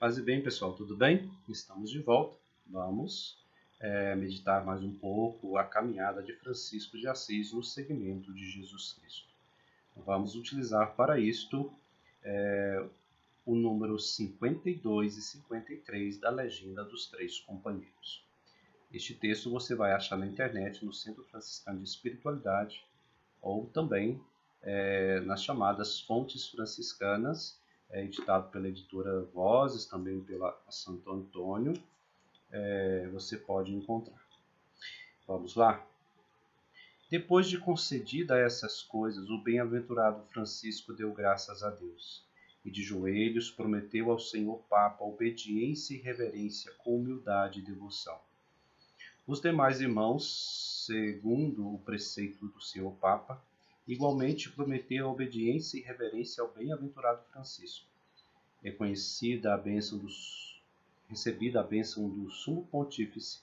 Paz e bem, pessoal, tudo bem? Estamos de volta. Vamos meditar mais um pouco a caminhada de Francisco de Assis no segmento de Jesus Cristo. Vamos utilizar para isto o número 52 e 53 da Legenda dos Três Companheiros. Este texto você vai achar na internet, no Centro Franciscano de Espiritualidade, ou também nas chamadas Fontes Franciscanas, editado pela editora Vozes, também pela Santo Antônio, você pode encontrar. Vamos lá? Depois de concedida essas coisas, o bem-aventurado Francisco deu graças a Deus, e de joelhos prometeu ao Senhor Papa obediência e reverência com humildade e devoção. Os demais irmãos, segundo o preceito do Senhor Papa, igualmente prometeu obediência e reverência ao bem-aventurado Francisco. Recebida a bênção do Sumo Pontífice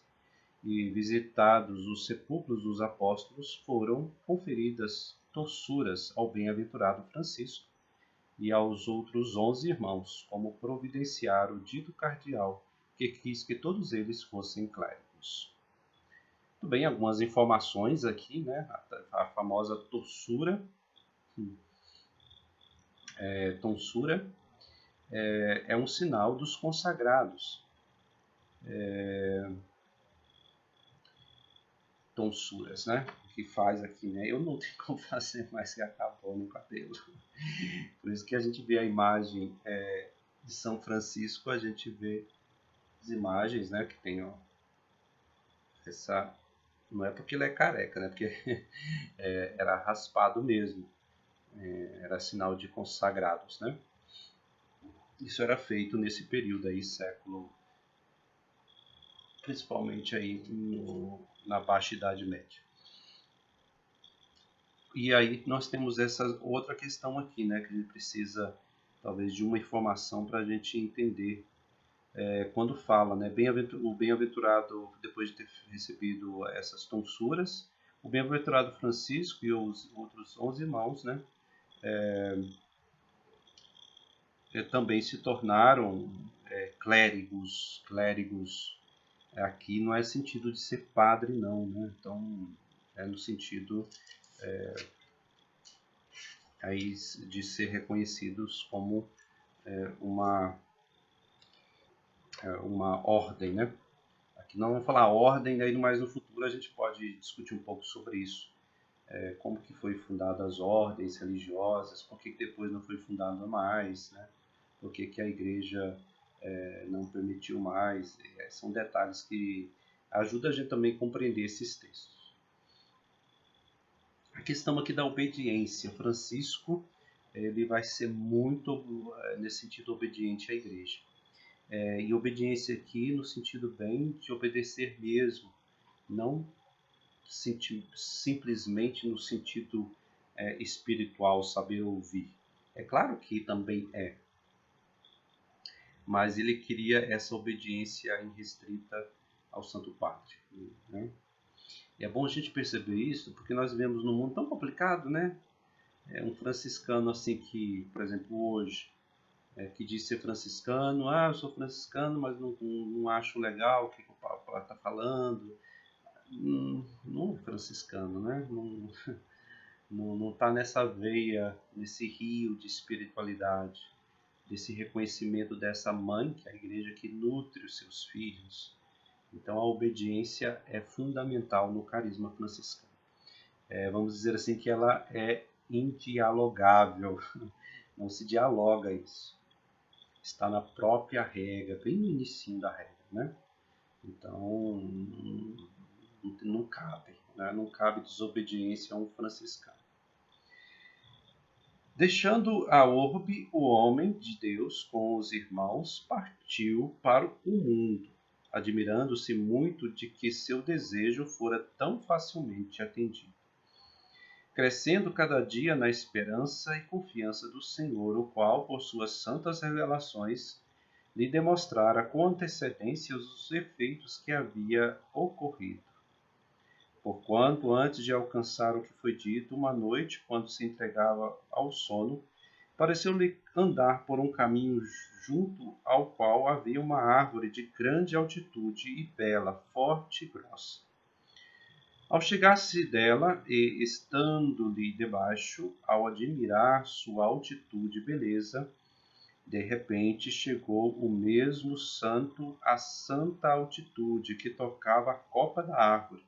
e visitados os sepulcros dos apóstolos, foram conferidas tossuras ao bem-aventurado Francisco e aos outros 11 irmãos, como providenciar o dito cardeal, que quis que todos eles fossem clérigos. Muito bem, algumas informações aqui, né? A famosa tossura. Tonsura é um sinal dos consagrados. Tonsuras, né? Que faz aqui, né? Eu não tenho como fazer mais que acabou no cabelo. Por isso que a gente vê a imagem de São Francisco, a gente vê as imagens, né? Que tem essa... Não é porque ele é careca, né? Porque era raspado mesmo. Era sinal de consagrados, né? Isso era feito nesse período aí, século... Principalmente aí na Baixa Idade Média. E aí nós temos essa outra questão aqui, né? Que a gente precisa, talvez, de uma informação para a gente entender quando fala, né? O bem-aventurado, depois de ter recebido essas tonsuras, o bem-aventurado Francisco e os outros 11 irmãos, né? Também se tornaram clérigos. Aqui não é sentido de ser padre, não, né? Então, é no sentido aí de ser reconhecidos como uma ordem, né? Aqui não vamos falar ordem, daí mais no futuro a gente pode discutir um pouco sobre isso. Como que foi fundadas as ordens religiosas, por que depois não foi fundada mais, né? Por que a igreja não permitiu mais. São detalhes que ajudam a gente também a compreender esses textos. A questão aqui da obediência. Francisco ele vai ser muito, nesse sentido, obediente à igreja. E obediência aqui no sentido bem de obedecer mesmo, não simplesmente no sentido espiritual, saber ouvir. É claro que também mas ele queria essa obediência irrestrita ao Santo Padre, né? E é bom a gente perceber isso, porque nós vivemos num mundo tão complicado, né? Um franciscano assim que, por exemplo, hoje, que diz ser franciscano, eu sou franciscano, mas não acho legal o que o Papa está falando. Não é franciscano, né? Não está nessa veia, nesse rio de espiritualidade, desse reconhecimento dessa mãe, que é a igreja que nutre os seus filhos. Então a obediência é fundamental no carisma franciscano. Vamos dizer assim que ela é indialogável, não se dialoga isso. Está na própria regra, bem no início da regra, né? Então não cabe, né? Não cabe desobediência a um franciscano. Deixando a orbe, o homem de Deus com os irmãos partiu para o mundo, admirando-se muito de que seu desejo fora tão facilmente atendido. Crescendo cada dia na esperança e confiança do Senhor, o qual, por suas santas revelações, lhe demonstrara com antecedência os efeitos que havia ocorrido. Porquanto, antes de alcançar o que foi dito, uma noite, quando se entregava ao sono, pareceu-lhe andar por um caminho junto ao qual havia uma árvore de grande altitude e bela, forte e grossa. Ao chegar-se dela e estando-lhe debaixo, ao admirar sua altitude e beleza, de repente chegou o mesmo santo à santa altitude que tocava a copa da árvore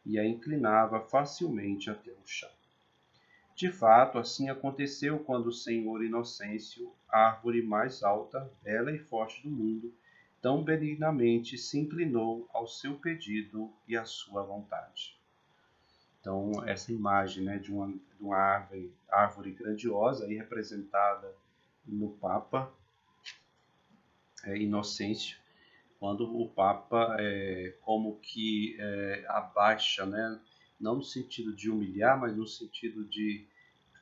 e a inclinava facilmente até o chão. De fato, assim aconteceu quando o Senhor Inocêncio, a árvore mais alta, bela e forte do mundo, tão benignamente se inclinou ao seu pedido e à sua vontade. Então, essa imagem, né, de uma árvore grandiosa, aí representada no Papa Inocêncio, quando o Papa como que abaixa, né, não no sentido de humilhar, mas no sentido de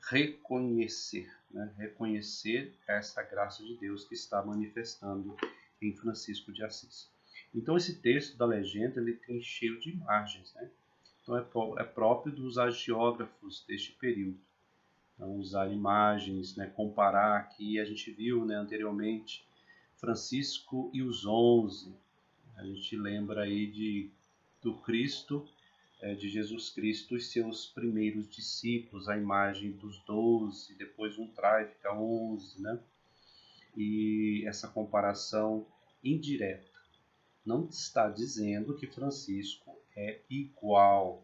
reconhecer, né, reconhecer essa graça de Deus que está manifestando em Francisco de Assis. Então, esse texto da legenda ele tem cheio de imagens, né? Então, é próprio dos agiógrafos deste período. Então, usar imagens, né, comparar aqui, a gente viu, né, anteriormente, Francisco e os 11. A gente lembra aí do Cristo, de Jesus Cristo e seus primeiros discípulos, a imagem dos 12, depois um trai, fica 11, né? E essa comparação indireta. Não está dizendo que Francisco é igual,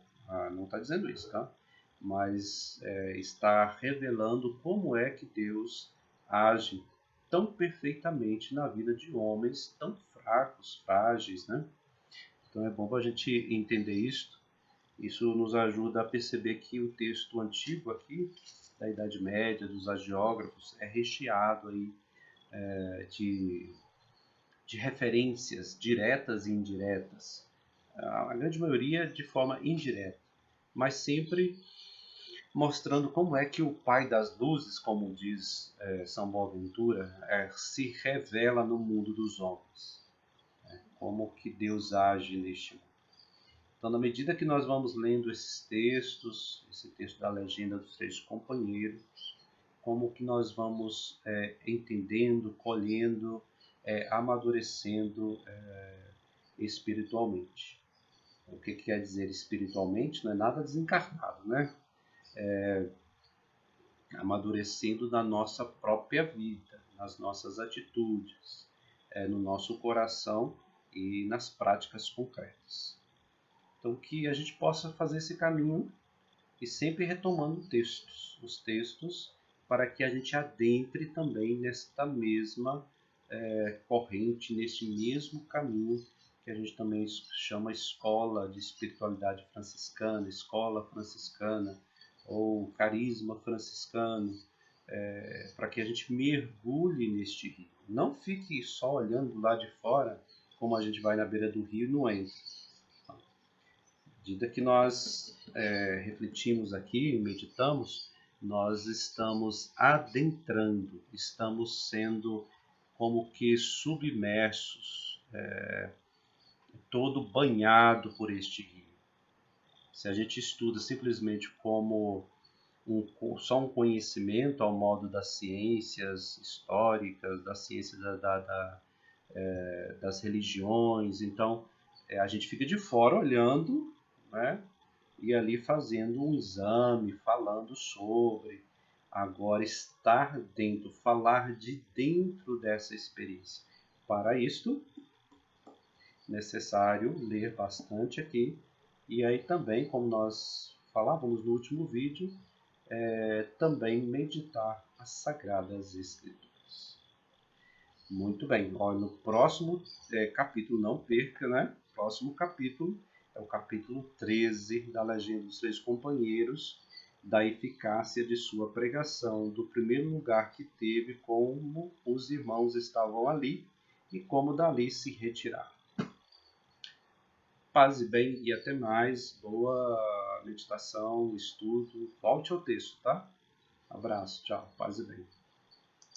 não está dizendo isso, tá? Mas está revelando como é que Deus age tão perfeitamente na vida de homens tão fracos, frágeis, né? Então é bom a gente entender isso. Isso nos ajuda a perceber que o texto antigo aqui, da Idade Média, dos agiógrafos, é recheado aí, de referências diretas e indiretas. A grande maioria de forma indireta, mas sempre mostrando como é que o Pai das Luzes, como diz São Boaventura, se revela no mundo dos homens. Como que Deus age neste mundo. Então, na medida que nós vamos lendo esses textos, esse texto da legenda dos três companheiros, como que nós vamos entendendo, colhendo, amadurecendo espiritualmente. O que quer dizer espiritualmente? Não é nada desencarnado, né? Amadurecendo na nossa própria vida, nas nossas atitudes, no nosso coração e nas práticas concretas. Então, que a gente possa fazer esse caminho e sempre retomando os textos, para que a gente adentre também nesta mesma corrente, neste mesmo caminho que a gente também chama escola de espiritualidade franciscana, escola franciscana ou carisma franciscano, para que a gente mergulhe neste rio. Não fique só olhando lá de fora, como a gente vai na beira do rio e não entra. À medida que nós refletimos aqui, meditamos, nós estamos adentrando, estamos sendo como que submersos, todo banhado por este rio. Se a gente estuda simplesmente como só um conhecimento ao modo das ciências históricas, das ciências das religiões, então a gente fica de fora olhando, né, e ali fazendo um exame, falando sobre. Agora, estar dentro, falar de dentro dessa experiência. Para isto, necessário ler bastante aqui. E aí também, como nós falávamos no último vídeo, também meditar as Sagradas Escrituras. Muito bem, olha, no próximo capítulo, não perca, né? Próximo capítulo é o capítulo 13 da Legenda dos Três Companheiros, da eficácia de sua pregação, do primeiro lugar que teve, como os irmãos estavam ali e como dali se retiraram. Paz e bem e até mais. Boa meditação, estudo. Volte ao texto, tá? Abraço, tchau, paz e bem.